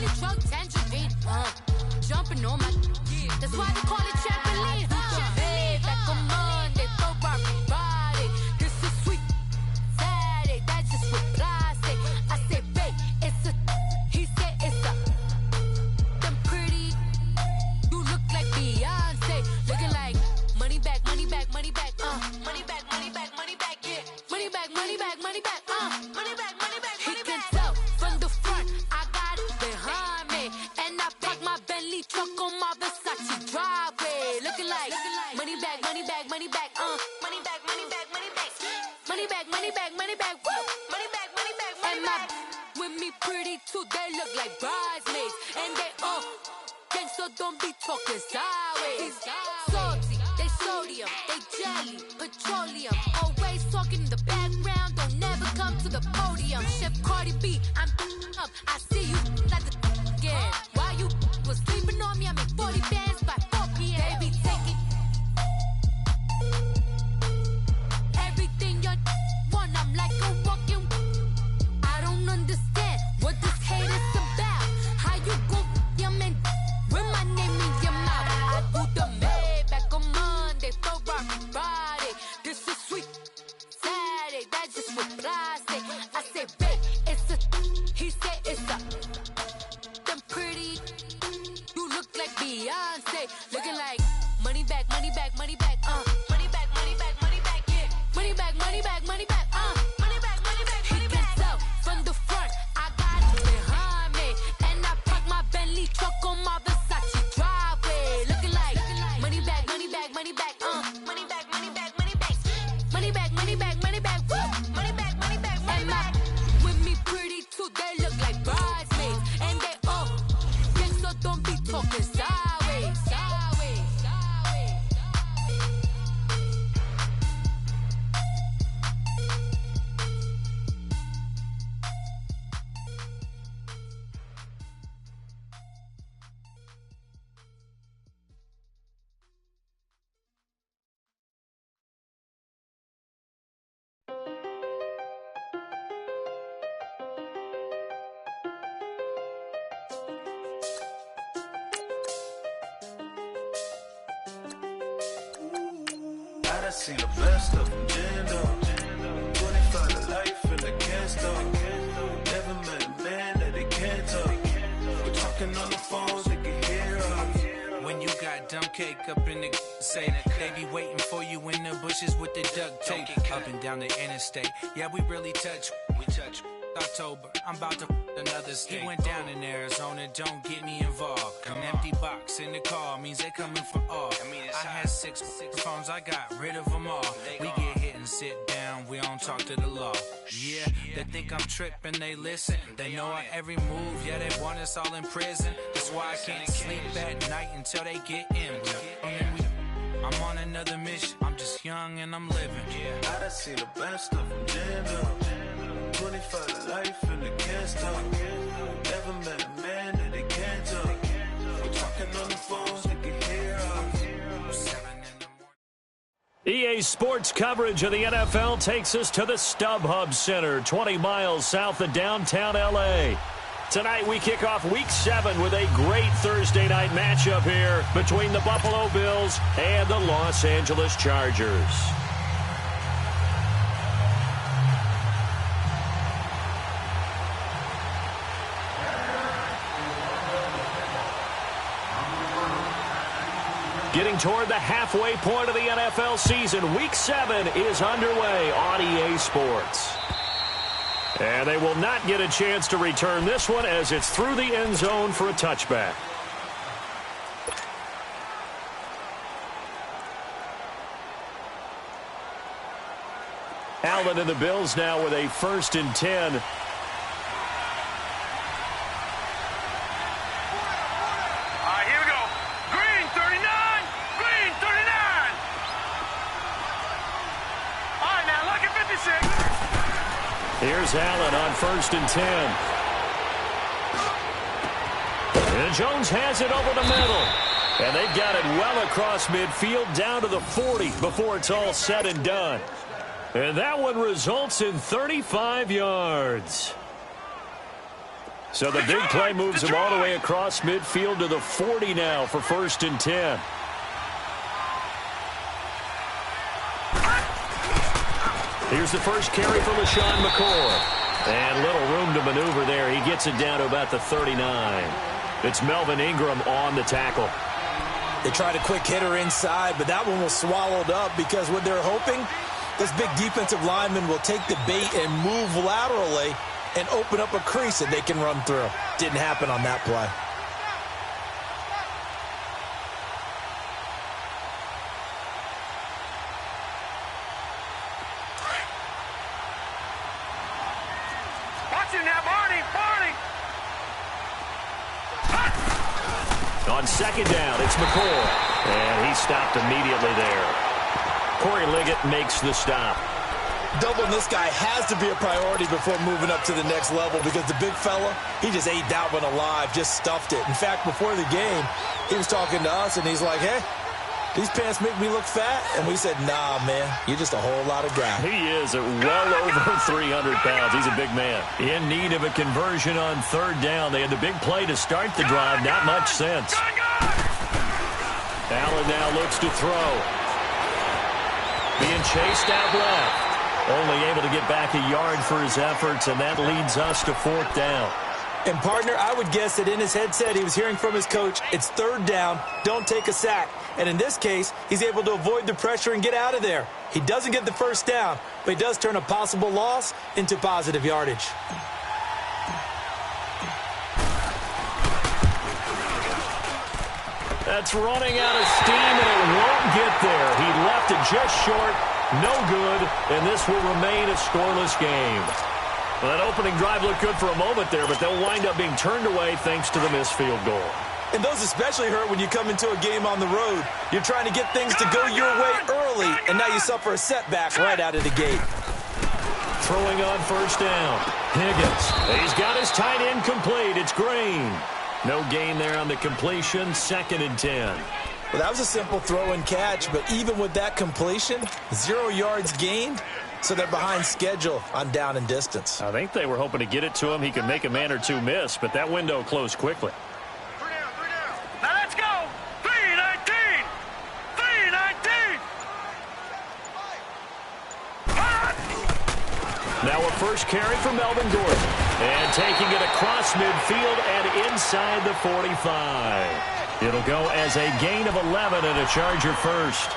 your truck, tangerine. Jumping on my, that's why they call it trampoline. Hey, back on Monday, Ferrari body. This is sweet Saturday, that's just with plastic. I say, babe, it's a, he said it's a, them pretty, you look like Beyonce. Looking like money back, money back, money back, money back, money back, money back, yeah. Money back, money back, money back, money back, money back, money back. He can tell from the front, I got it behind me. And I park my Bentley truck on my Versace driveway. Looking like money back, money back, money back, money back, money back, money back. Money back, money back, money back, woo. Money back, money back, money back. With me pretty too, they look like bridesmaids. And they all gang, so don't be talking sideways. Salty, they sodium, they jelly, petroleum. Always talking in the background, don't never come to the podium. Chef Cardi B, I'm up, I see you like the again. While you was sleeping on me, I make 40 bands by 4 p.m. They be taking everything you want, I'm like a walking. I don't understand what this hate is about. How you go your man with my name in your mouth? I do the Maybach on Monday, Ferrari Friday. This is sweet Saturday, that's just with plastic. I say, babe, it's a, he said it's a, them pretty, you look like Beyonce. Looking like money back, money back, money back, money back, money back, money back, yeah. Money back, money back, money back, money back, money back, money back. He can tell from the front, I got it behind me. And I park my Bentley truck on my Versace driveway. Looking like money back, money back, money back, money back, money back, money back. Money back, money back, money back, woo. Money back, money back, money back. With me pretty too, they look like bridesmaids. And they all gang, so don't be talking sideways. Sideways, sideways. I done seen the best of them, Jando. 25 to life and they can't stop. Never met a man that they can't talk. We're talking on the phones, they can hear us. When you got dumb cake up in the say that they be waiting for you in the bushes with the duct tape up and down the interstate. Yeah, we really touch. We touch. October, I'm about to another state. He went down in Arizona, don't get me involved. An empty box in the car means they coming for all. I had six phones, I got rid of them all. We get hit and sit down, we don't talk to the law. Yeah, they think I'm tripping, they listen. They know our every move, yeah, they want us all in prison. That's why I can't sleep at night until they get in. I'm on another mission, I'm just young and I'm living. I done seen the best of them, Jando. 25 to life and they can't stop. Never met a man that they can't talk. We're talking on the phones, they can hear us. EA Sports coverage of the NFL takes us to the StubHub Center, 20 miles south of downtown L.A. Tonight we kick off Week 7 with a great Thursday night matchup here between the Buffalo Bills and the Los Angeles Chargers. Getting toward the halfway point of the NFL season, Week 7 is underway on EA Sports. And they will not get a chance to return this one as it's through the end zone for a touchback. Allen and the Bills now with a 1st and 10. Here's Allen on 1st and 10. And Jones has it over the middle. And they've got it well across midfield down to the 40 before it's all said and done. And that one results in 35 yards. So the big play moves him all the way across midfield to the 40 now for 1st and 10. Here's the first carry for LeSean McCoy. And little room to maneuver there. He gets it down to about the 39. It's Melvin Ingram on the tackle. They tried a quick hitter inside, but that one was swallowed up because what they're hoping, this big defensive lineman will take the bait and move laterally and open up a crease that they can run through. Didn't happen on that play. On 2nd down, it's McCoy. And he stopped immediately there. Corey Liggett makes the stop. Doubling this guy has to be a priority before moving up to the next level because the big fella, he just ate that one alive, just stuffed it. In fact, before the game, he was talking to us, and he's like, hey, these pants make me look fat. And we said, nah, man, you're just a whole lot of guy. He is at well over 300 pounds. He's a big man. In need of a conversion on 3rd down. They had the big play to start the drive. Not much sense. Allen now looks to throw. Being chased out left. Only able to get back a yard for his efforts, and that leads us to 4th down. And, partner, I would guess that in his headset he was hearing from his coach, it's 3rd down, don't take a sack. And in this case, he's able to avoid the pressure and get out of there. He doesn't get the 1st down, but he does turn a possible loss into positive yardage. That's running out of steam, and it won't get there. He left it just short, no good, and this will remain a scoreless game. Well, that opening drive looked good for a moment there, but they'll wind up being turned away thanks to the missed field goal. And those especially hurt when you come into a game on the road. You're trying to get things to go your way early, and now you suffer a setback right out of the gate. Throwing on 1st down. Higgins. He's got his tight end complete. It's Green. No gain there on the completion. 2nd and 10. Well, that was a simple throw and catch, but even with that completion, 0 yards gained, so they're behind schedule on down and distance. I think they were hoping to get it to him. He could make a man or two miss, but that window closed quickly. Now let's go! 3-19! 3-19! Now a first carry for Melvin Gordon. And taking it across midfield and inside the 45. It'll go as a gain of 11 and a Charger first.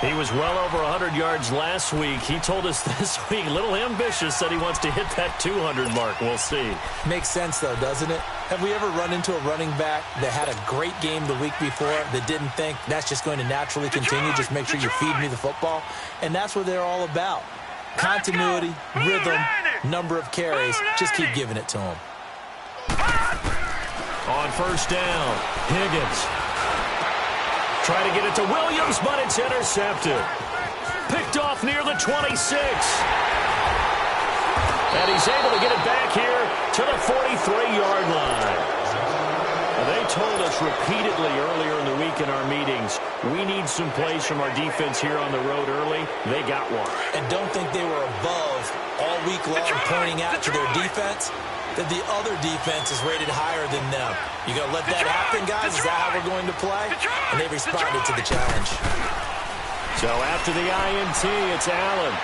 He was well over 100 yards last week. He told us this week, a little ambitious, said he wants to hit that 200 mark. We'll see. Makes sense, though, doesn't it? Have we ever run into a running back that had a great game the week before that didn't think that's just going to naturally continue? Just make sure you feed me the football. And that's what they're all about. Continuity, rhythm, number of carries. Just keep giving it to him. On 1st down, Higgins. Try to get it to Williams, but it's intercepted. Picked off near the 26. And he's able to get it back here to the 43-yard line. They told us repeatedly earlier in the week in our meetings, we need some plays from our defense here on the road early. They got one. And don't think they were above all week long pointing out to their defense that the other defense is rated higher than them. You going to let that happen, guys? Is that how we're going to play? And they responded to the challenge. So after the INT, it's Allen.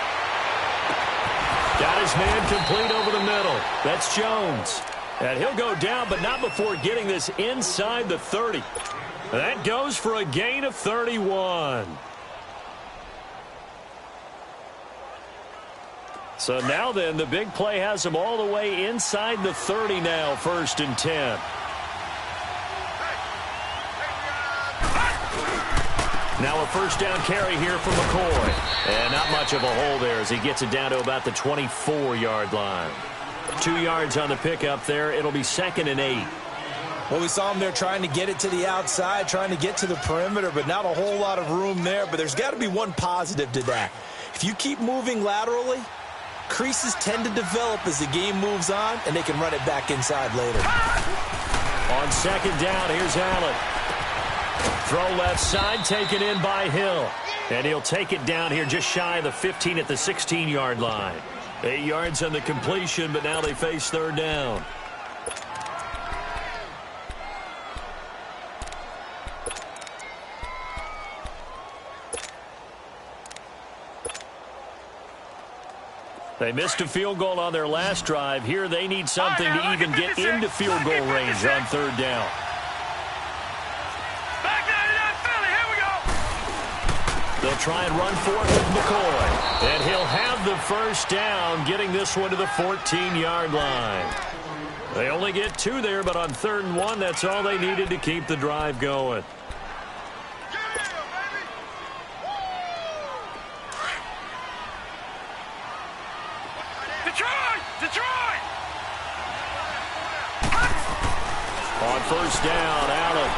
Got his man complete over the middle. That's Jones. And he'll go down, but not before getting this inside the 30. That goes for a gain of 31. So now then, the big play has him all the way inside the 30 now, 1st and 10. Now a first down carry here for McCoy. And not much of a hole there as he gets it down to about the 24-yard line. 2 yards on the pickup there. It'll be 2nd and 8. Well, we saw him there trying to get it to the outside, trying to get to the perimeter, but not a whole lot of room there. But there's got to be one positive to that. If you keep moving laterally, creases tend to develop as the game moves on, and they can run it back inside later. On 2nd down, here's Allen. Throw left side, taken in by Hill. And he'll take it down here just shy of the 15 at the 16-yard line. 8 yards on the completion, but now they face 3rd down. They missed a field goal on their last drive. Here they need something to even get into field goal range on third down. Back 99 Philly, here we go. They'll try and run for it with McCoy. And he'll have the first down, getting this one to the 14-yard line. They only get 2 there, but on 3rd and 1, that's all they needed to keep the drive going. Detroit! On first down, Allen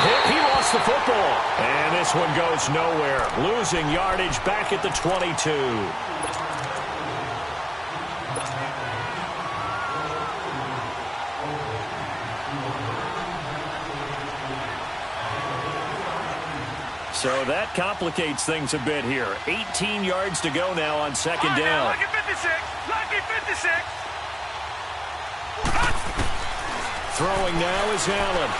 hit. He lost the football. And this one goes nowhere. Losing yardage back at the 22. So that complicates things a bit here. 18 yards to go now on second down. Lucky 56. Lucky 56. Throwing now is Allen.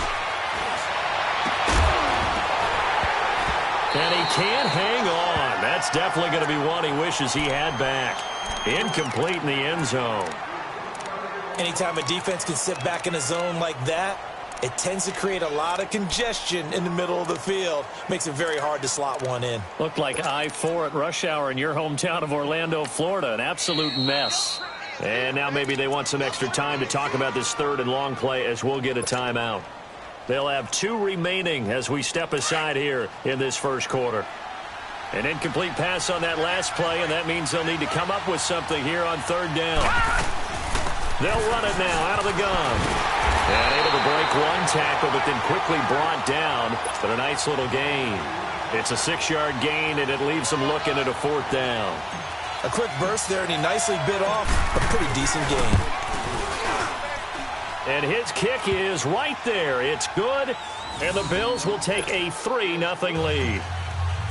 And he can't hang on. That's definitely going to be one he wishes he had back. Incomplete in the end zone. Anytime a defense can sit back in a zone like that, it tends to create a lot of congestion in the middle of the field. Makes it very hard to slot one in. Looked like I-4 at rush hour in your hometown of Orlando, Florida. An absolute mess. And now maybe they want some extra time to talk about this 3rd and long play as we'll get a timeout. They'll have 2 remaining as we step aside here in this first quarter. An incomplete pass on that last play, and that means they'll need to come up with something here on 3rd down. They'll run it now out of the gun. And able to break one tackle, but then quickly brought down. But a nice little gain. It's a 6-yard gain, and it leaves them looking at a 4th down. A quick burst there, and he nicely bit off a pretty decent gain. And his kick is right there. It's good, and the Bills will take a 3-0 lead.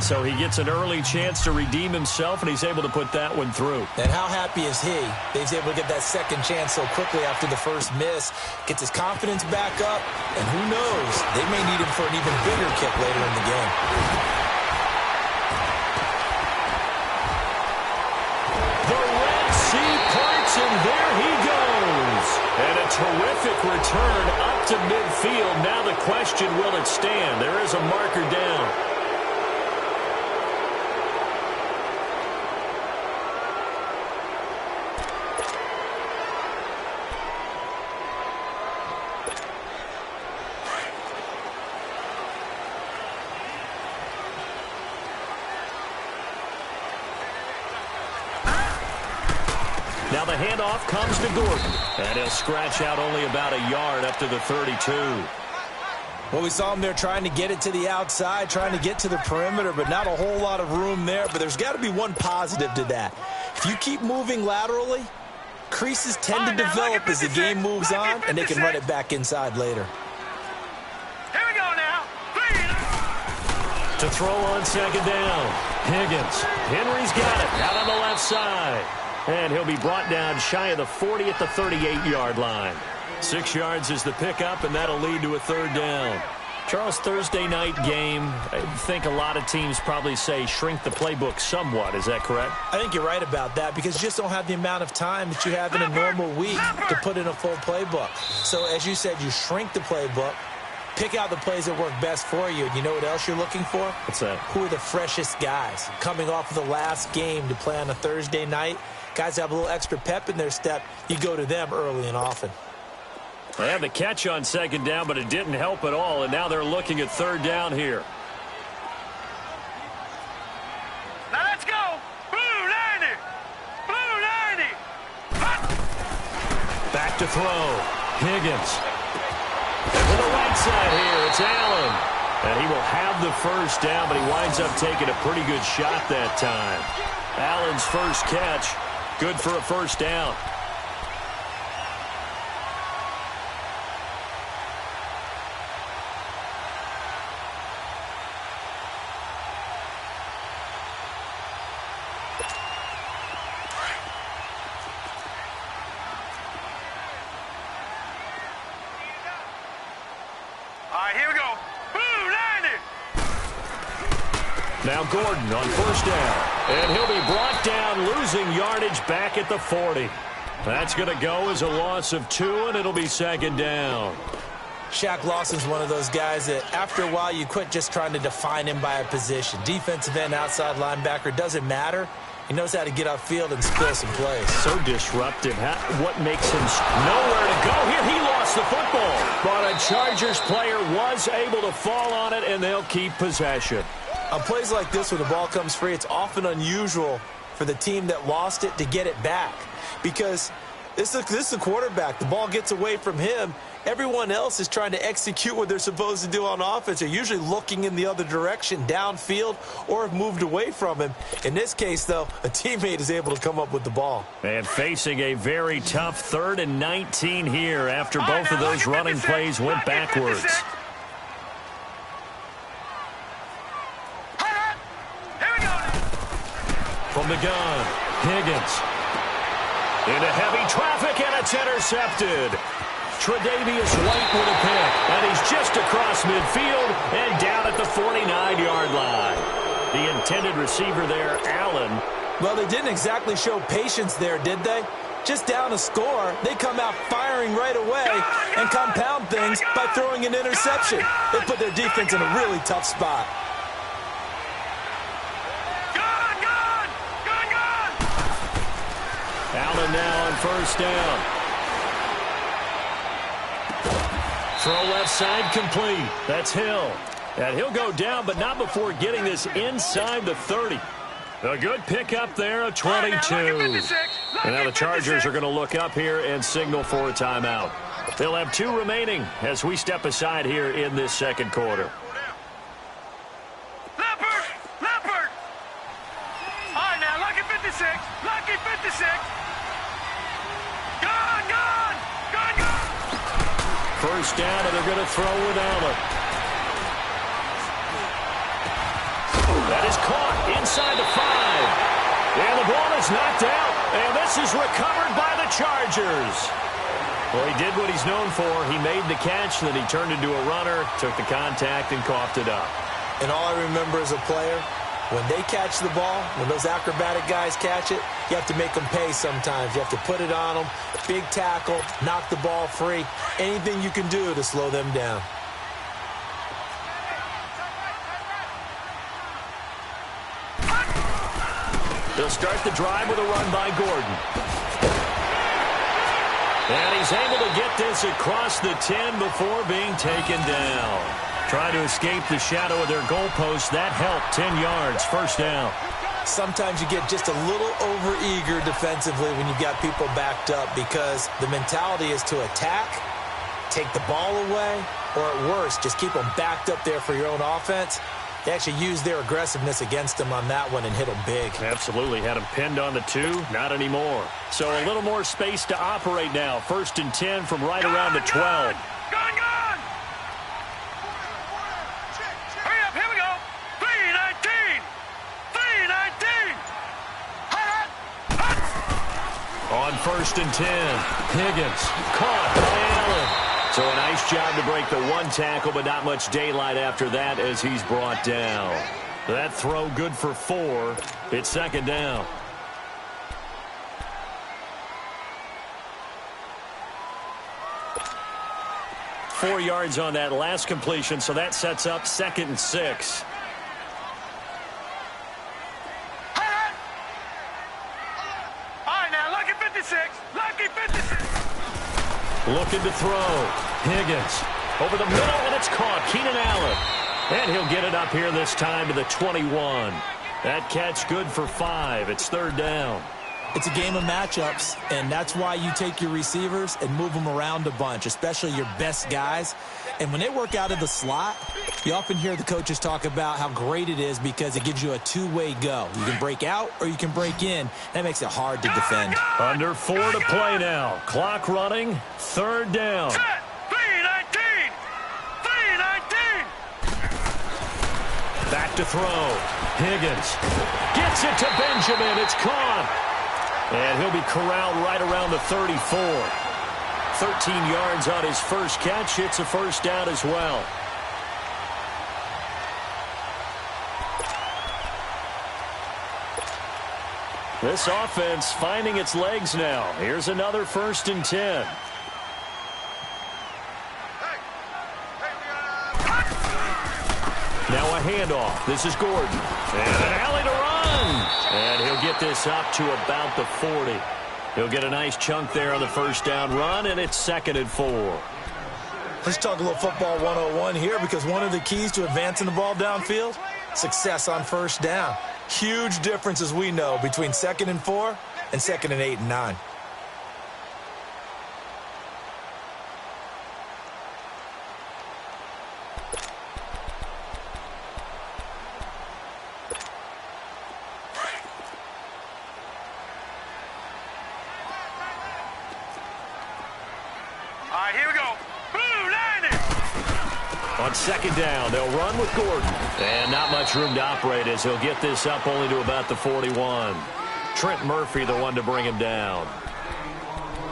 So he gets an early chance to redeem himself, and he's able to put that one through. And how happy is he? He's able to get that second chance so quickly after the first miss. Gets his confidence back up, and who knows? They may need him for an even bigger kick later in the game. The Red Sea parts, and there he goes. And a terrific return up to midfield. Now the question, will it stand? There is a marker down. Now the handoff comes to Gordon, and he'll scratch out only about a yard up to the 32. Well, we saw him there trying to get it to the outside, trying to get to the perimeter, but not a whole lot of room there. But there's got to be one positive to that. If you keep moving laterally, creases tend to develop as the game moves on, and they can run it back inside later. Here we go now. To throw on second down, Higgins. Henry's got it out on the left side. And he'll be brought down shy of the 40 at the 38-yard line. 6 yards is the pickup, and that'll lead to a 3rd down. Charles, Thursday night game, I think a lot of teams probably say shrink the playbook somewhat. Is that correct? I think you're right about that because you just don't have the amount of time that you have in a normal week to put in a full playbook. So, as you said, you shrink the playbook, pick out the plays that work best for you. And you know what else you're looking for? What's that? Who are the freshest guys coming off of the last game to play on a Thursday night? Guys have a little extra pep in their step. You go to them early and often. They had the catch on second down, but it didn't help at all, and now they're looking at 3rd down here. Now let's go. Blue 90. Blue 90. Back to throw. Higgins. And to the right side here, it's Allen. And he will have the first down, but he winds up taking a pretty good shot that time. Allen's first catch, good for a first down. All right, here we go. Blue 90. Now Gordon on first down. And he'll be brought down, losing yardage back at the 40. That's going to go as a loss of 2, and it'll be second down. Shaq Lawson's one of those guys that after a while you quit just trying to define him by a position. Defensive end, outside linebacker, doesn't matter. He knows how to get upfield and spill some plays. So disruptive. What makes him nowhere to go here? He lost the football. But a Chargers player was able to fall on it, and they'll keep possession. On plays like this when the ball comes free, it's often unusual for the team that lost it to get it back. Because this is the quarterback. The ball gets away from him. Everyone else is trying to execute what they're supposed to do on offense. They're usually looking in the other direction, downfield, or have moved away from him. In this case, though, a teammate is able to come up with the ball. And facing a very tough 3rd and 19 here after both of those running plays went backwards. From the gun, Higgins. Into heavy traffic, and it's intercepted. Tre'Davious White with a pick, and he's just across midfield and down at the 49-yard line. The intended receiver there, Allen. Well, they didn't exactly show patience there, did they? Just down a score, they come out firing right away and compound things by throwing an interception. They put their defense in a really tough spot. Allen now on first down. Throw left side complete. That's Hill. And he'll go down, but not before getting this inside the 30. A good pickup there of 22. And now the Chargers are going to look up here and signal for a timeout. They'll have 2 remaining as we step aside here in this second quarter. Leopard! All right, now, lucky 56. Lucky 56. Gone! First down, and they're going to throw with Allen. That is caught inside the 5. And the ball is knocked out. And this is recovered by the Chargers. Well, he did what he's known for. He made the catch, then he turned into a runner, took the contact, and coughed it up. And all I remember as a player, when they catch the ball, when those acrobatic guys catch it, you have to make them pay sometimes. You have to put it on them, big tackle, knock the ball free, anything you can do to slow them down. They'll start the drive with a run by Gordon. And he's able to get this across the 10 before being taken down. Trying to escape the shadow of their goalpost. That helped. 10 yards, first down. Sometimes you get just a little over-eager defensively when you got people backed up because the mentality is to attack, take the ball away, or at worst, just keep them backed up there for your own offense. They actually used their aggressiveness against them on that one and hit them big. Absolutely. Had him pinned on the 2. Not anymore. So a little more space to operate now. First and 10 from right around the 12. Gone! Hurry up, here we go. 3:19. On first and 10, Higgins caught by Allen. So a nice job to break the 1 tackle, but not much daylight after that as he's brought down. That throw good for 4. It's second down. Four yards on that last completion, so that sets up 2nd and 6. Looking to throw. Higgins over the middle, and it's caught. Keenan Allen. And he'll get it up here this time to the 21. That catch good for 5. It's 3rd down. It's a game of matchups, and that's why you take your receivers and move them around a bunch, especially your best guys. And when they work out of the slot, you often hear the coaches talk about how great it is because it gives you a two-way go. You can break out or you can break in. That makes it hard to defend. Under 4 to play now. Clock running. 3rd down. 3:19. Back to throw. Higgins gets it to Benjamin. It's caught. And he'll be corralled right around the 34. 13 yards on his first catch. It's a first down as well. This offense finding its legs now. Here's another 1st and 10. Now a handoff. This is Gordon. And an alley to run. And he'll get this up to about the 40. He'll get a nice chunk there on the 1st down run, and it's 2nd and 4. Let's talk a little football 101 here, because one of the keys to advancing the ball downfield, success on 1st down. Huge difference, as we know, between 2nd and 4 and 2nd and 8 and 9. All right, here we go. Blue landing. On 2nd down, they'll run with Gordon. And not much room to operate as he'll get this up only to about the 41. Trent Murphy, the one to bring him down.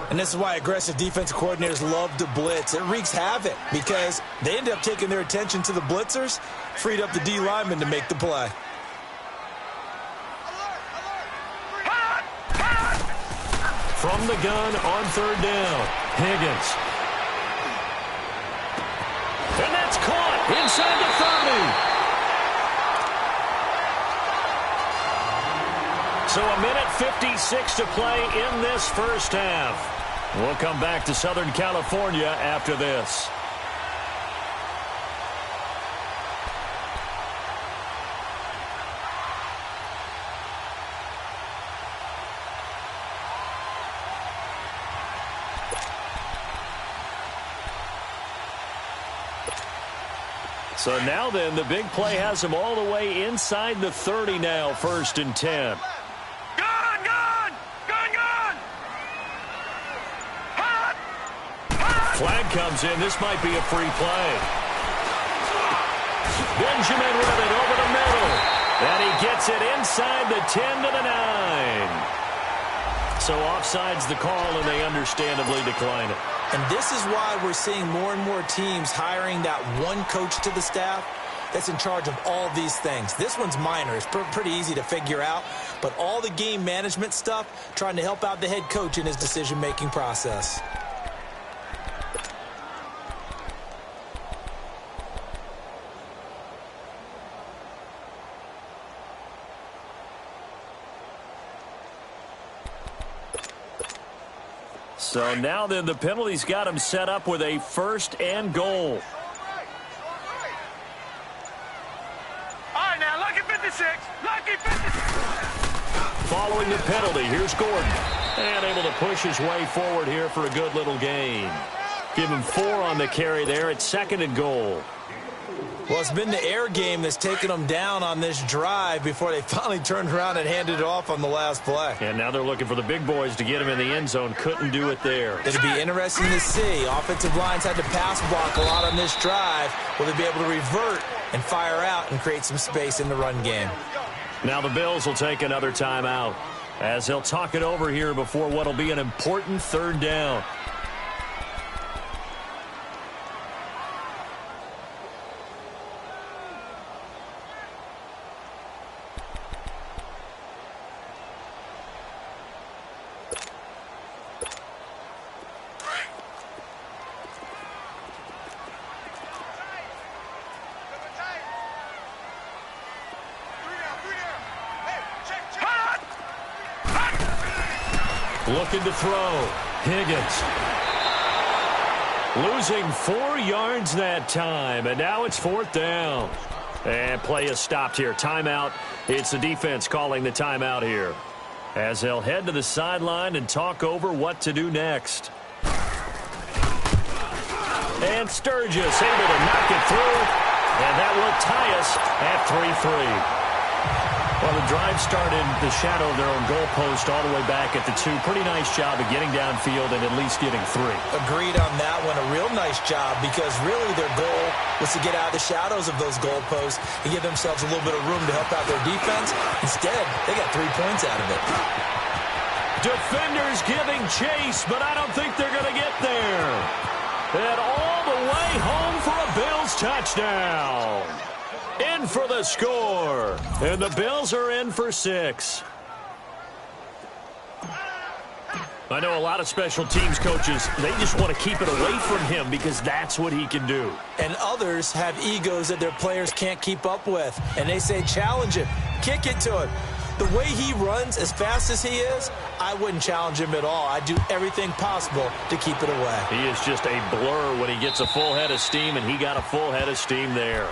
And this is why aggressive defensive coordinators love to blitz. It wreaks havoc because they end up taking their attention to the blitzers, freed up the D lineman to make the play. From the gun on 3rd down, Higgins. And that's caught inside the 30. So a minute 56 to play in this 1st half. We'll come back to Southern California after this. So now then, the big play has them all the way inside the 30 now, 1st and 10. Flag comes in. This might be a free play. Benjamin with it over the middle. And he gets it inside the 10 to the 9. So offside's the call, and they understandably decline it. And this is why we're seeing more and more teams hiring that one coach to the staff that's in charge of all these things. This one's minor. It's pretty easy to figure out. But all the game management stuff, trying to help out the head coach in his decision-making process. So now then, the penalty's got him set up with a 1st and goal. All right, now, lucky 56. Lucky 56. Following the penalty, here's Gordon. And able to push his way forward here for a good little gain. Give him 4 on the carry there at 2nd and goal. Well, it's been the air game that's taken them down on this drive before they finally turned around and handed it off on the last play. And now they're looking for the big boys to get him in the end zone. Couldn't do it there. It'll be interesting to see. Offensive lines had to pass block a lot on this drive. Will they be able to revert and fire out and create some space in the run game? Now the Bills will take another timeout as they'll talk it over here before what will be an important 3rd down. Looking to throw. Higgins. Losing 4 yards that time, and now it's 4th down. And play is stopped here. Timeout. It's the defense calling the timeout here, as they'll head to the sideline and talk over what to do next. And Sturgis able to knock it through, and that will tie us at 3-3. Well, the drive started the shadow of their own goalpost all the way back at the 2. Pretty nice job of getting downfield and at least getting 3. Agreed on that one. A real nice job, because really their goal was to get out of the shadows of those goalposts and give themselves a little bit of room to help out their defense. Instead, they got 3 points out of it. Defenders giving chase, but I don't think they're going to get there. And all the way home for a Bills touchdown. In for the score. And the Bills are in for 6. I know a lot of special teams coaches, they just want to keep it away from him because that's what he can do. And others have egos that their players can't keep up with. And they say, challenge him, kick it to him. The way he runs as fast as he is, I wouldn't challenge him at all. I'd do everything possible to keep it away. He is just a blur when he gets a full head of steam, and he got a full head of steam there.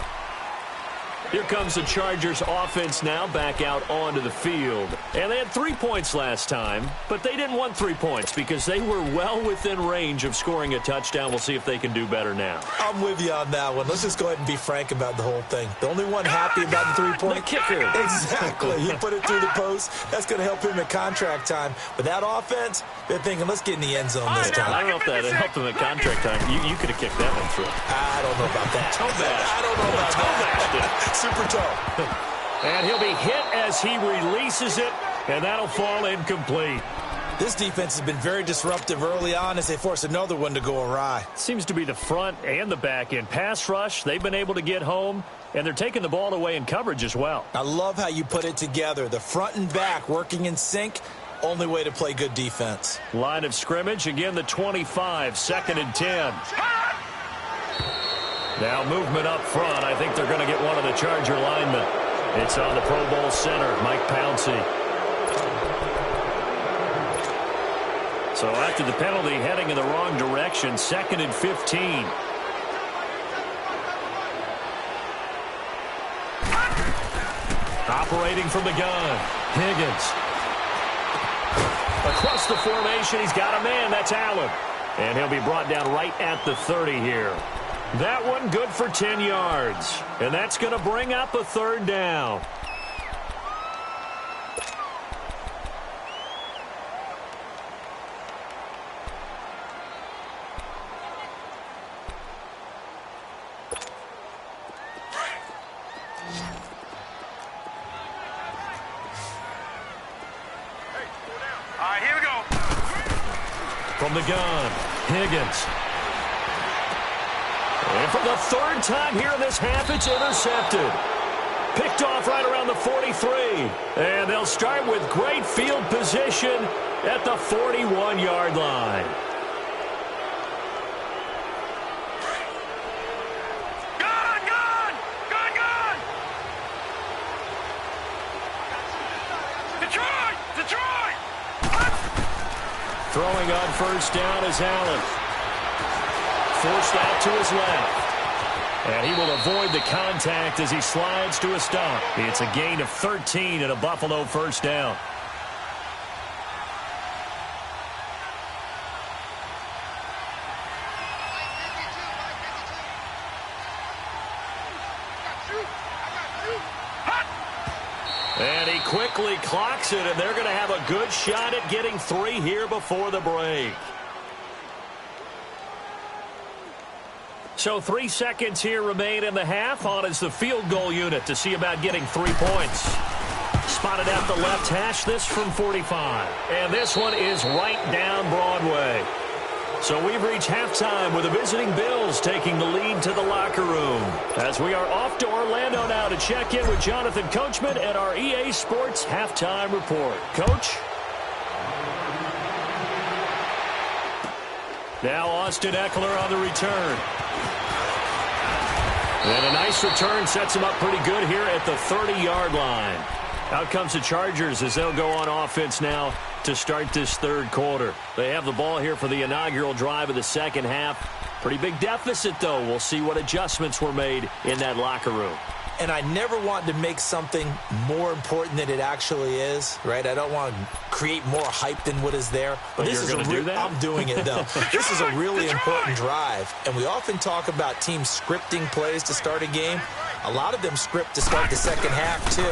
Here comes the Chargers offense now back out onto the field. And they had 3 points last time, but they didn't want 3 points because they were well within range of scoring a touchdown. We'll see if they can do better now. I'm with you on that one. Let's just go ahead and be frank about the whole thing. The only one happy about the 3-point kicker. Exactly. He put it through the post. That's going to help him at contract time. But that offense, they're thinking, let's get in the end zone this time. I don't know if that helped him at contract time. You could have kicked that one through. I don't know about that. Toe bash. I don't know about that. Super toe. And he'll be hit as he releases it, and that'll fall incomplete. This defense has been very disruptive early on as they force another one to go awry. Seems to be the front and the back end. Pass rush, they've been able to get home, and they're taking the ball away in coverage as well. I love how you put it together. The front and back working in sync, only way to play good defense. Line of scrimmage, again the 25, 2nd and 10. Now movement up front. I think they're going to get one of the Charger linemen. It's on the Pro Bowl center, Mike Pouncey. So after the penalty, heading in the wrong direction, 2nd and 15. Operating from the gun, Higgins. Across the formation, he's got a man. That's Allen. And he'll be brought down right at the 30 here. That one good for 10 yards. And that's going to bring up a 3rd down. All right, here we go. From the gun, Higgins. And for the 3rd time here in this half, it's intercepted. Picked off right around the 43. And they'll start with great field position at the 41-yard line. Gun, gun! Gun, gun! Detroit! Detroit! Throwing on 1st down is Allen. Forced out to his left. And he will avoid the contact as he slides to a stop. It's a gain of 13 and a Buffalo 1st down. And he quickly clocks it, and they're going to have a good shot at getting 3 here before the break. So 3 seconds here remain in the half. On is the field goal unit to see about getting 3 points. Spotted at the left hash, this from 45. And this one is right down Broadway. So we've reached halftime with the visiting Bills taking the lead to the locker room. As we are off to Orlando now to check in with Jonathan Coachman at our EA Sports Halftime Report. Coach? Now Austin Eckler on the return. And a nice return sets him up pretty good here at the 30-yard line. Out comes the Chargers as they'll go on offense now to start this 3rd quarter. They have the ball here for the inaugural drive of the 2nd half. Pretty big deficit, though. We'll see what adjustments were made in that locker room. And I never want to make something more important than it actually is, right? I don't want to create more hype than what is there. But this is going to do that? I'm doing it, though. This is a really important drive. And we often talk about teams scripting plays to start a game. A lot of them script to start the 2nd half, too.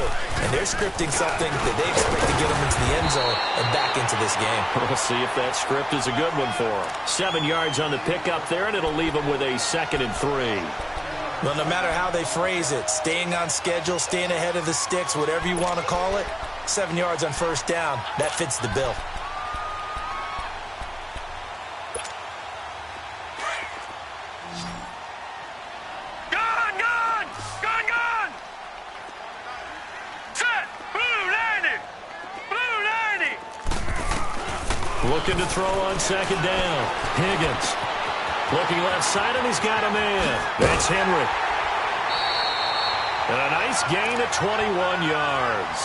And they're scripting something that they expect to get them into the end zone and back into this game. We'll see if that script is a good one for them. 7 yards on the pickup there, and it'll leave them with a 2nd and 3. Well, no matter how they phrase it, staying on schedule, staying ahead of the sticks, whatever you want to call it, 7 yards on 1st down, that fits the bill. Gun, gun! Gun, gun! Set! Blue 90! Blue 90! Looking to throw on second down. Higgins. Looking left side, and he's got a man. That's Henry. And a nice gain of 21 yards.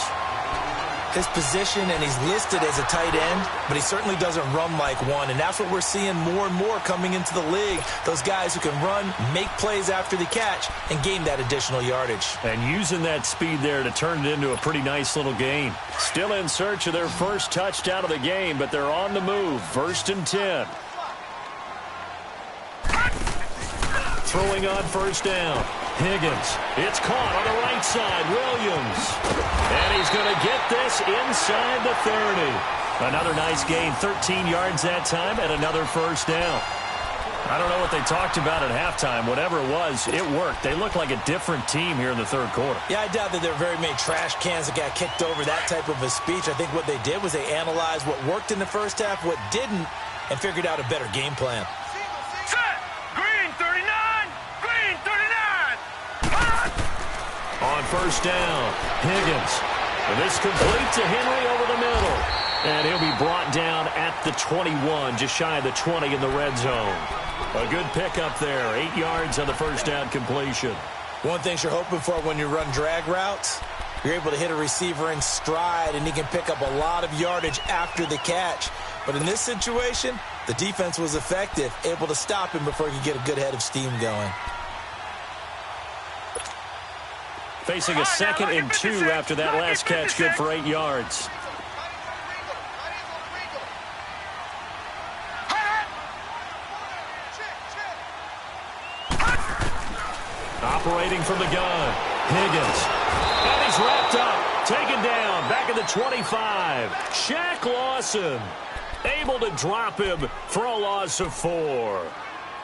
His position, and he's listed as a tight end, but he certainly doesn't run like one, and that's what we're seeing more and more coming into the league. Those guys who can run, make plays after the catch, and gain that additional yardage. And using that speed there to turn it into a pretty nice little gain. Still in search of their first touchdown of the game, but they're on the move. 1st and 10. Throwing on first down. Higgins. It's caught on the right side. Williams. And he's going to get this inside the 30. Another nice gain. 13 yards that time and another first down. I don't know what they talked about at halftime. Whatever it was, it worked. They look like a different team here in the third quarter. Yeah, I doubt that there are very many trash cans that got kicked over, that type of a speech. I think what they did was they analyzed what worked in the first half, what didn't, and figured out a better game plan. Set! Green 39! Green 39! On first down, Higgins. And this complete to Henry over the middle. And he'll be brought down at the 21, just shy of the 20 in the red zone. A good pickup there, 8 yards on the first down completion. One thing you're hoping for when you run drag routes, you're able to hit a receiver in stride, and he can pick up a lot of yardage after the catch. But in this situation, the defense was effective, able to stop him before he could get a good head of steam going. Facing a 2nd and 2 after that last catch, good for 8 yards. Operating from the gun, Higgins. And he's wrapped up, taken down, back at the 25. Shaq Lawson able to drop him for a loss of 4.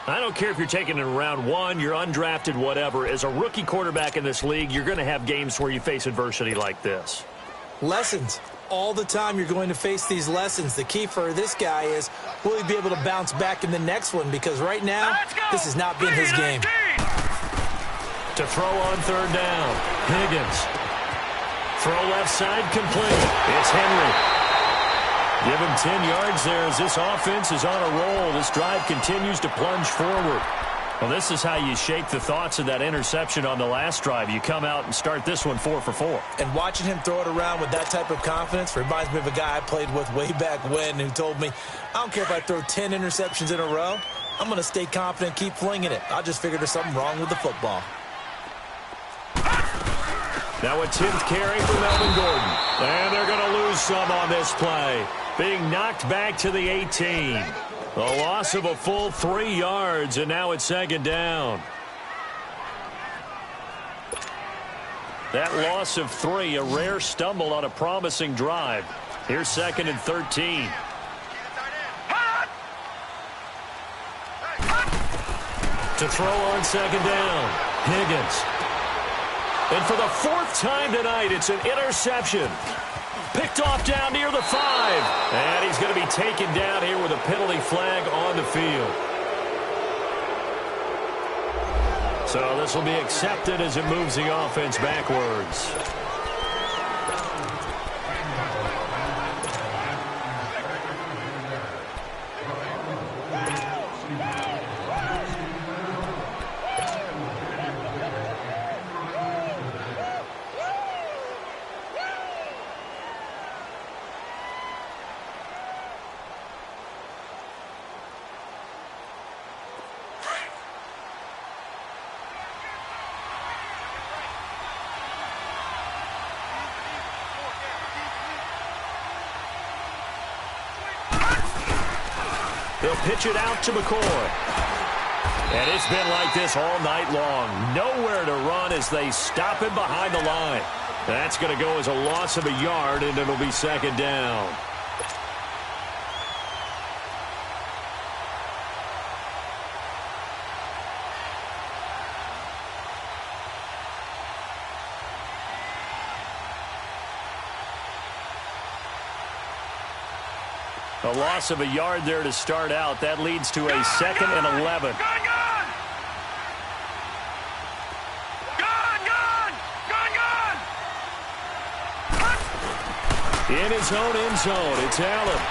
I don't care if you're taking it in round 1, you're undrafted, whatever. As a rookie quarterback in this league, you're going to have games where you face adversity like this. Lessons. All the time you're going to face these lessons. The key for this guy is, will he be able to bounce back in the next one? Because right now, this has not been his game. To throw on third down, Higgins. Throw left side complete. It's Henry. Give him 10 yards there as this offense is on a roll. This drive continues to plunge forward. Well, this is how you shake the thoughts of that interception on the last drive. You come out and start this one 4 for 4. And watching him throw it around with that type of confidence reminds me of a guy I played with way back when who told me, I don't care if I throw 10 interceptions in a row. I'm going to stay confident, keep flinging it. I just figured there's something wrong with the football. Now a 10th carry for Melvin Gordon. And they're going to lose some on this play. Being knocked back to the 18. A loss of a full 3 yards, and now it's 2nd down. That loss of 3, a rare stumble on a promising drive. Here's 2nd and 13. To throw on 2nd down, Higgins. And for the 4th time tonight, it's an interception. Picked off down near the 5. And he's going to be taken down here with a penalty flag on the field. So this will be accepted as it moves the offense backwards. They'll pitch it out to McCoy. And it's been like this all night long. Nowhere to run as they stop him behind the line. That's going to go as a loss of a yard, and it'll be 2nd down. A loss of a yard there to start out. That leads to a 2nd and 11. In his own end zone, it's Allen.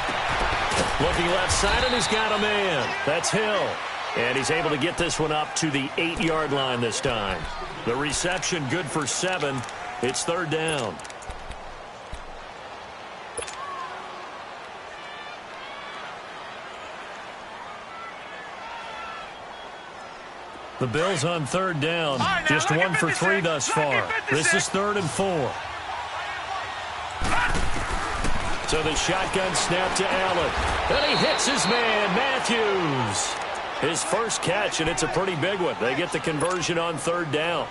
Looking left side, and he's got a man. That's Hill. And he's able to get this one up to the 8-yard line this time. The reception good for 7. It's third down. The Bills on third down. Just 1 for 3 thus far. This is 3rd and 4. So the shotgun snap to Allen. And he hits his man, Matthews. His first catch, and it's a pretty big one. They get the conversion on third down.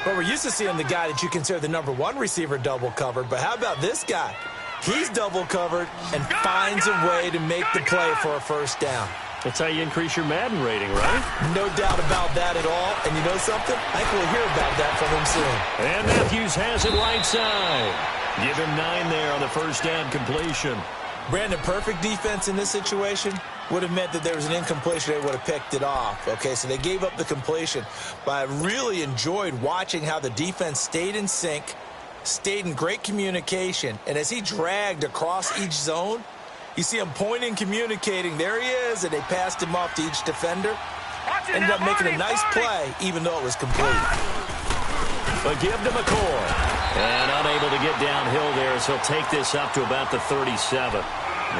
But we're used to seeing the guy that you consider the number 1 receiver double covered. But how about this guy? He's double covered and finds a way to make the play for a first down. That's how you increase your Madden rating, right? No doubt about that at all. And you know something? I think we'll hear about that from him soon. And Matthews has it right side. Give him 9 there on the first down completion. Brandon, perfect defense in this situation would have meant that there was an incompletion. They would have picked it off. Okay, so they gave up the completion. But I really enjoyed watching how the defense stayed in sync, stayed in great communication. And as he dragged across each zone, you see him pointing, communicating. There he is, and they passed him off to each defender. Ended up making a nice play, even though it was complete. But give to McCoy. And unable to get downhill there as he'll take this up to about the 37.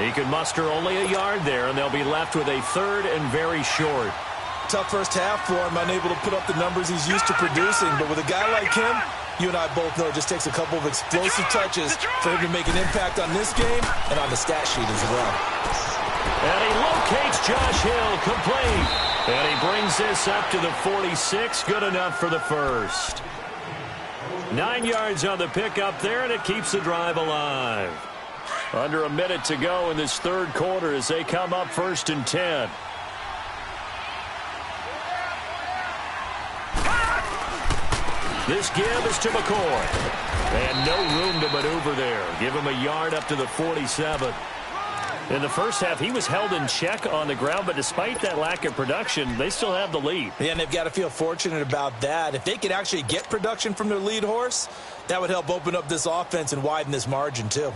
He can muster only a yard there, and they'll be left with a 3rd and very short. Tough first half for him, unable to put up the numbers he's used to producing. But with a guy like him, you and I both know it just takes a couple of explosive touches for him to make an impact on this game and on the stat sheet as well. And he locates Josh Hill, complete. And he brings this up to the 46, good enough for the first. 9 yards on the pickup there, and it keeps the drive alive. Under a minute to go in this third quarter as they come up 1st and 10. This give is to McCoy. And no room to maneuver there. Give him a yard up to the 47. In the first half, he was held in check on the ground, but despite that lack of production, they still have the lead. Yeah, and they've got to feel fortunate about that. If they could actually get production from their lead horse, that would help open up this offense and widen this margin, too.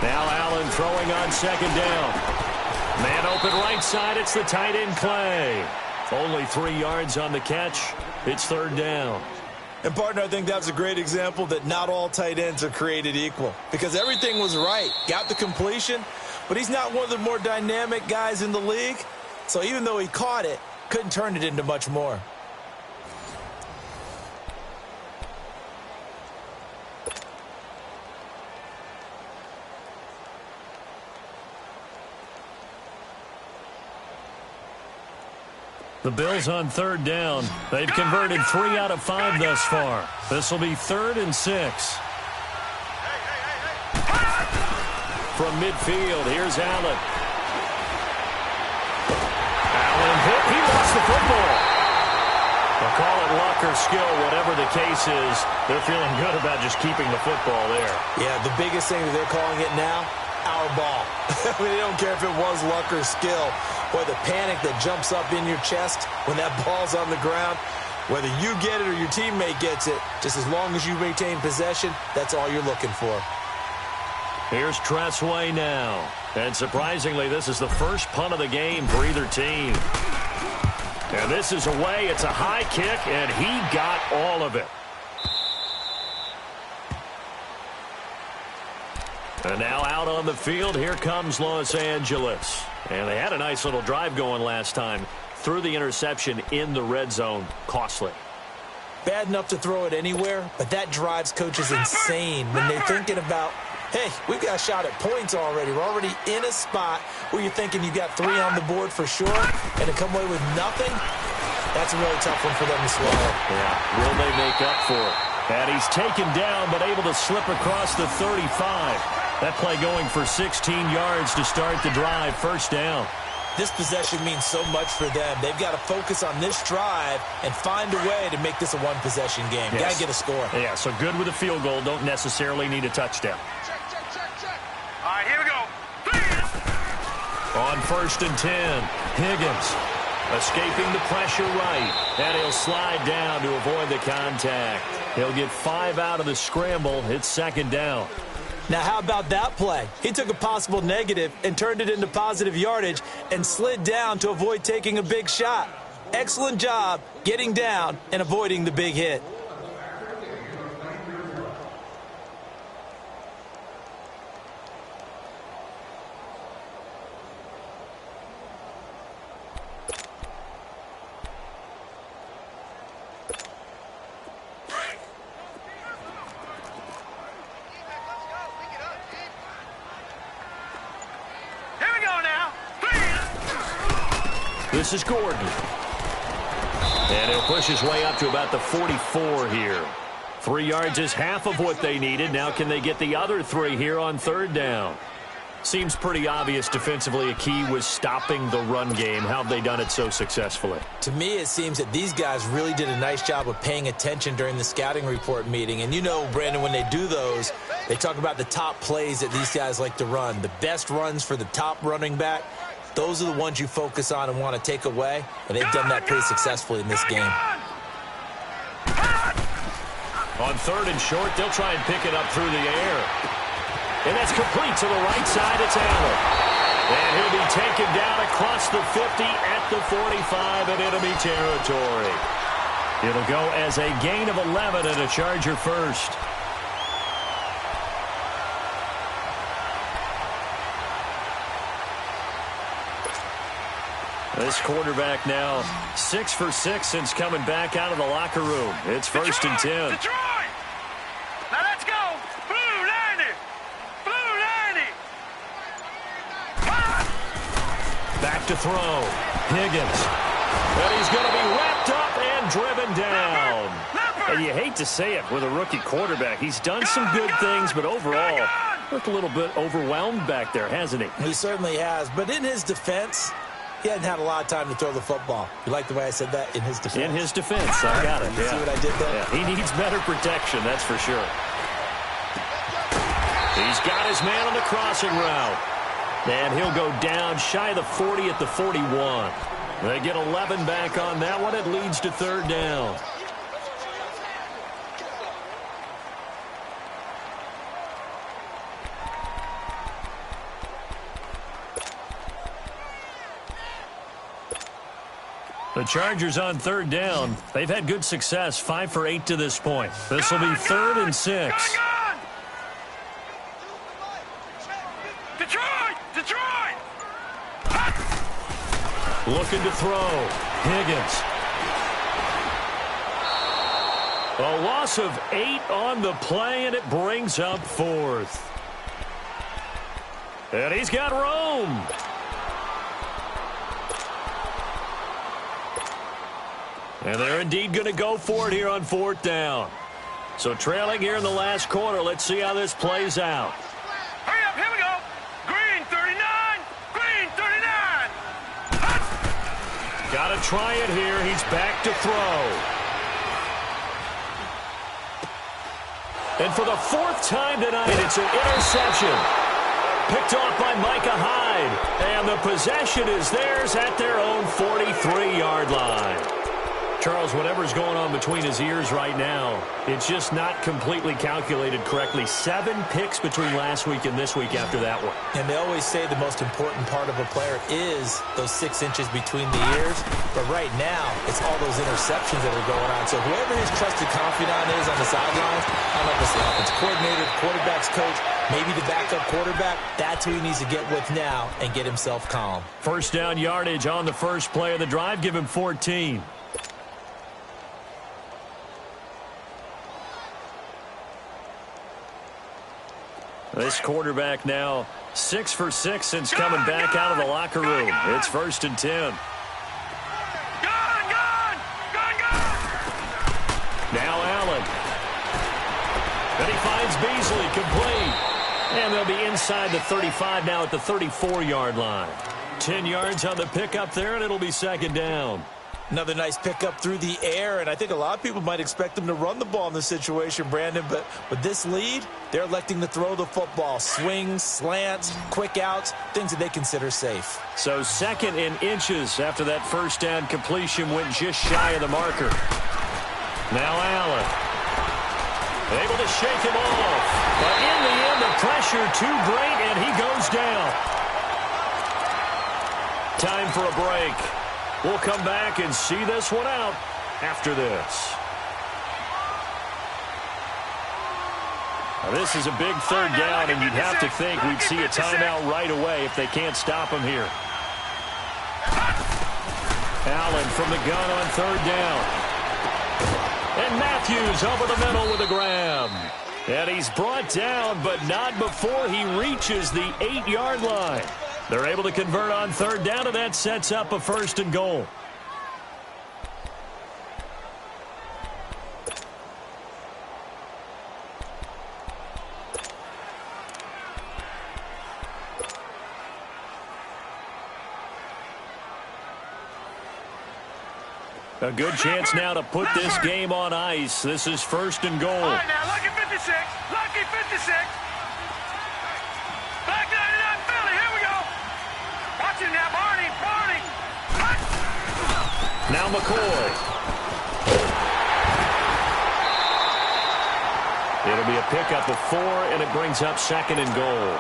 Now Allen throwing on 2nd down. Man open right side. It's the tight end Clay. Only 3 yards on the catch. It's 3rd down. And, partner, I think that's a great example that not all tight ends are created equal. Because everything was right. Got the completion. But he's not one of the more dynamic guys in the league. So even though he caught it, couldn't turn it into much more. The Bills on 3rd down. They've converted 3 out of 5 thus far. This will be 3rd and 6. From midfield, here's Allen. Allen hit. He lost the football. They'll call it luck or skill, whatever the case is. They're feeling good about just keeping the football there. Yeah, the biggest thing that they're calling it now, our ball. I mean, they don't care if it was luck or skill. Boy, the panic that jumps up in your chest when that ball's on the ground, whether you get it or your teammate gets it, just as long as you maintain possession, that's all you're looking for. Here's Tressway now. And surprisingly, this is the first punt of the game for either team. And this is away. It's a high kick, and he got all of it. And now out on the field, here comes Los Angeles. And they had a nice little drive going last time. Threw the interception in the red zone. Costly. Bad enough to throw it anywhere, but that drives coaches insane when they're thinking about, hey, we've got a shot at points already. We're already in a spot where you're thinking you got 3 on the board for sure, and to come away with nothing, that's a really tough one for them to swallow. Yeah, will they make up for it? And he's taken down, but able to slip across the 35. That play going for 16 yards to start the drive. First down. This possession means so much for them. They've got to focus on this drive and find a way to make this a one-possession game. Yes. Got to get a score. Yeah, so good with a field goal. Don't necessarily need a touchdown. All right, here we go. On 1st and 10, Higgins escaping the pressure right, and he'll slide down to avoid the contact. He'll get 5 out of the scramble. It's 2nd down. Now, how about that play? He took a possible negative and turned it into positive yardage and slid down to avoid taking a big shot. Excellent job getting down and avoiding the big hit. This is Gordon. And he'll push his way up to about the 44 here. 3 yards is half of what they needed. Now can they get the other 3 here on 3rd down? Seems pretty obvious defensively a key was stopping the run game. How have they done it so successfully? To me, it seems that these guys really did a nice job of paying attention during the scouting report meeting. And you know, Brandon, when they do those, they talk about the top plays that these guys like to run. The best runs for the top running back. Those are the ones you focus on and want to take away, and they've done that pretty successfully in this game. On 3rd and short, they'll try and pick it up through the air. And that's complete to the right side. It's Allen. And he'll be taken down across the 50 at the 45 in enemy territory. It'll go as a gain of 11 and a Charger first. This quarterback now 6 for 6 since coming back out of the locker room. It's 1st and 10. Detroit! Now let's go! Blue 90! Blue 90! Back to throw. Higgins. And he's going to be wrapped up and driven down. And you hate to say it with a rookie quarterback. He's done some good things, but overall, looked a little bit overwhelmed back there, hasn't he? He certainly has. But in his defense, he hadn't had a lot of time to throw the football. You like the way I said that? In his defense? In his defense. I got it. You see what I did there? Yeah, he needs better protection, that's for sure. He's got his man on the crossing route. And he'll go down shy of the 40 at the 41. They get 11 back on that one. It leads to 3rd down. The Chargers on 3rd down. They've had good success, 5 for 8 to this point. This will be 3rd and 6. Detroit! Detroit! Looking to throw. Higgins. A loss of 8 on the play, and it brings up 4th. And he's got Rome. And they're indeed going to go for it here on 4th down. So trailing here in the last quarter. Let's see how this plays out. Hurry up, here we go. Green 39. Green 39. Got to try it here. He's back to throw. And for the 4th time tonight, it's an interception. Picked off by Micah Hyde. And the possession is theirs at their own 43-yard line. Charles, whatever's going on between his ears right now, it's just not completely calculated correctly. 7 picks between last week and this week after that one. And they always say the most important part of a player is those 6 inches between the ears. But right now, it's all those interceptions that are going on. So whoever his trusted confidant is on the sidelines, I don't know if it's the offensive coordinator, the quarterback's coach, maybe the backup quarterback, that's who he needs to get with now and get himself calm. 1st down yardage on the first play of the drive. Give him 14. This quarterback now 6 for 6 since coming back out of the locker room. It's 1st and 10. Now Allen. And he finds Beasley complete. And they'll be inside the 35 now at the 34-yard line. 10 yards on the pickup there, and it'll be 2nd down. Another nice pickup through the air, and I think a lot of people might expect them to run the ball in this situation, Brandon, but with this lead, they're electing to throw the football. Swings, slants, quick outs, things that they consider safe. So 2nd in inches after that first down completion went just shy of the marker. Now Allen. Able to shake him off. But in the end, the pressure too great, and he goes down. Time for a break. We'll come back and see this one out after this. Now this is a big 3rd down, and you'd have to think we'd see a timeout right away if they can't stop him here. Allen from the gun on 3rd down. And Matthews over the middle with a grab. And he's brought down, but not before he reaches the 8-yard line. They're able to convert on 3rd down, and that sets up a 1st and goal. A good chance now to put this game on ice. This is 1st and goal. All right, now, lucky 56. Lucky 56. Back 99, Philly. Here we go. Watch it now, Barney. Barney. Now McCoy. It'll be a pickup of 4, and it brings up 2nd and goal.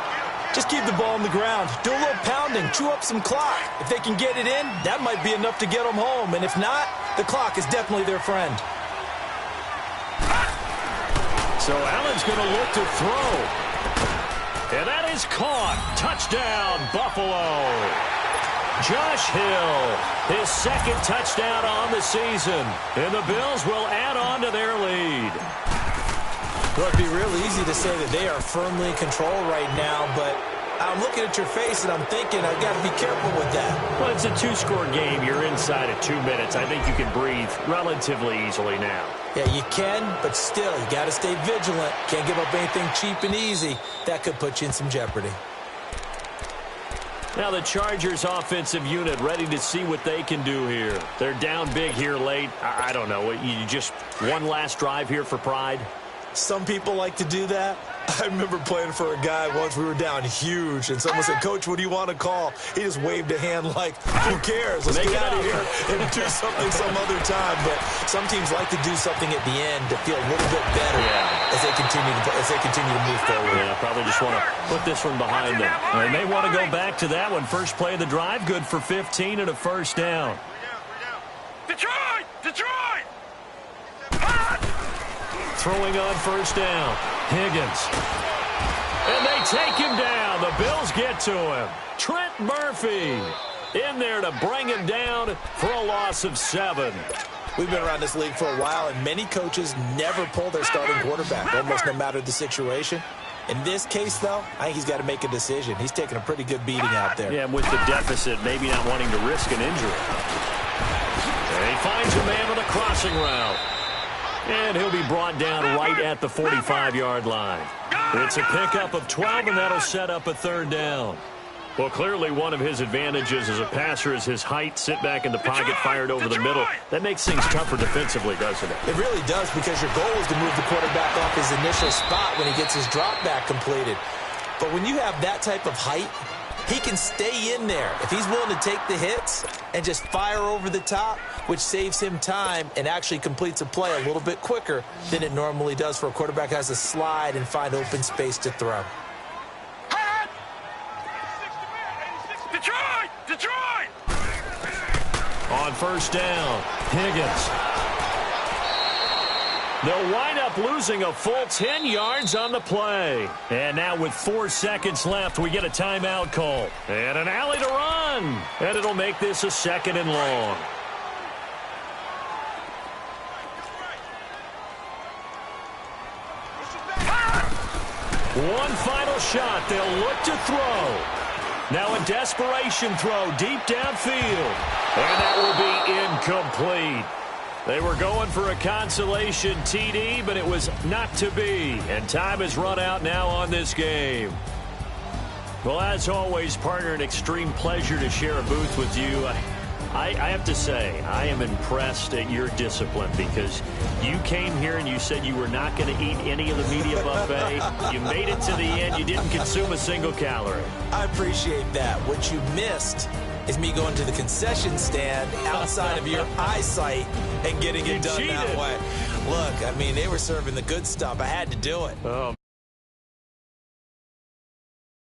Just keep the ball on the ground. Do a little pounding. Chew up some clock. If they can get it in, that might be enough to get them home. And if not, the clock is definitely their friend. So Allen's going to look to throw. And that is caught. Touchdown, Buffalo. Josh Hill, his 2nd touchdown on the season. And the Bills will add on to their lead. Well, it'd be real easy to say that they are firmly in control right now, but I'm looking at your face and I'm thinking I've got to be careful with that. Well, it's a 2-score game. You're inside of 2 minutes. I think you can breathe relatively easily now. Yeah, you can, but still, you got to stay vigilant. Can't give up anything cheap and easy. That could put you in some jeopardy. Now the Chargers offensive unit ready to see what they can do here. They're down big here late. I don't know. You just one last drive here for pride? Some people like to do that. I remember playing for a guy once. We were down huge, and someone said, "Coach, what do you want to call?" He just waved a hand like, "Who cares? Let's get out of here and do something some other time." But some teams like to do something at the end to feel a little bit better as they continue to move forward. Yeah, probably just want to put this one behind them. They may want to go back to that one. First play of the drive, good for 15 and a 1st down. Detroit! Detroit! Throwing on 1st down. Higgins. And they take him down. The Bills get to him. Trent Murphy in there to bring him down for a loss of 7. We've been around this league for a while, and many coaches never pull their starting quarterback, almost no matter the situation. In this case, though, I think he's got to make a decision. He's taking a pretty good beating out there. Yeah, with the deficit, maybe not wanting to risk an injury. And he finds a man on a crossing route. And he'll be brought down right at the 45-yard line. It's a pickup of 12, and that'll set up a 3rd down. Well, clearly one of his advantages as a passer is his height. Sit back in the pocket, fired over the middle. That makes things tougher defensively, doesn't it? It really does, because your goal is to move the quarterback off his initial spot when he gets his drop back completed. But when you have that type of height, he can stay in there if he's willing to take the hits and just fire over the top, which saves him time and actually completes a play a little bit quicker than it normally does for a quarterback who has to slide and find open space to throw. Detroit! Detroit! On 1st down, Higgins. They'll wind up losing a full 10 yards on the play. And now with 4 seconds left, we get a timeout call. And an alley to run. And it'll make this a 2nd and long. One final shot. They'll look to throw. Now a desperation throw deep downfield. And that will be incomplete. They were going for a consolation TD, but it was not to be. And time has run out now on this game. Well, as always, partner, an extreme pleasure to share a booth with you. I have to say, I am impressed at your discipline because you came here and you said you were not going to eat any of the media buffet. You made it to the end. You didn't consume a single calorie. I appreciate that. What you missed is me going to the concession stand outside of your eyesight and getting it done that way. Look, I mean, they were serving the good stuff. I had to do it. Oh.